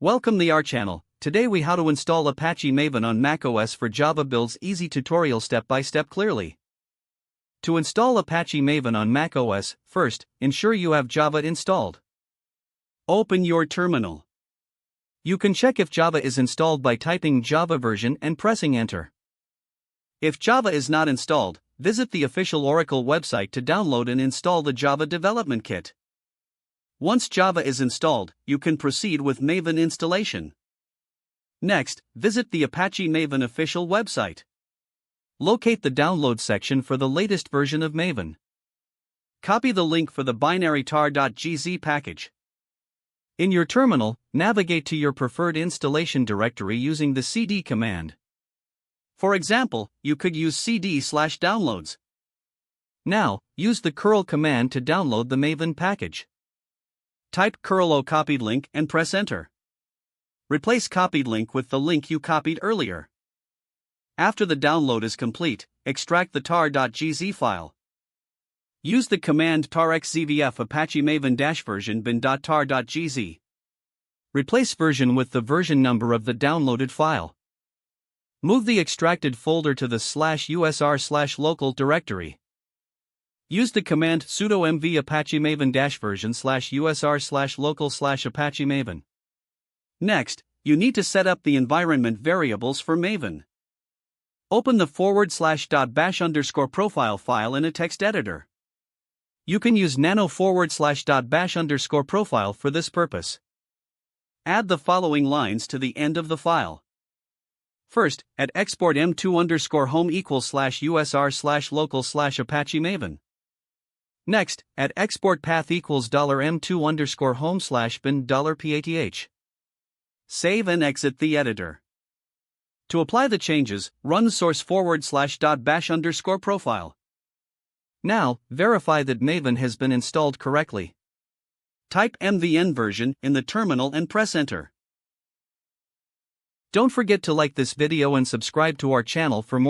Welcome to our channel. Today we how to install Apache Maven on macOS for Java builds easy tutorial step by step clearly. To install Apache Maven on macOS, first, ensure you have Java installed. Open your terminal. You can check if Java is installed by typing Java version and pressing enter. If Java is not installed, visit the official Oracle website to download and install the Java Development Kit. Once Java is installed, you can proceed with Maven installation. Next, visit the Apache Maven official website. Locate the download section for the latest version of Maven. Copy the link for the binary tar.gz package. In your terminal, navigate to your preferred installation directory using the cd command. For example, you could use cd/downloads. Now, use the curl command to download the Maven package. Type curl copied link and press enter. Replace copied link with the link you copied earlier. After the download is complete, extract the tar.gz file. Use the command tar-xzvf apache maven-version bin.tar.gz. Replace version with the version number of the downloaded file. Move the extracted folder to the /usr/local directory. Use the command sudo mv apache maven-version/usr/local/apache maven. Next, you need to set up the environment variables for Maven. Open the /bash_profile file in a text editor. You can use nano/bash_profile for this purpose. Add the following lines to the end of the file. First, at export m2_home =/usr/local/apache maven. Next, at export path $m2_home/bin$path. Save and exit the editor. To apply the changes, run source /bash_profile. Now, verify that Maven has been installed correctly. Type mvn version in the terminal and press enter. Don't forget to like this video and subscribe to our channel for more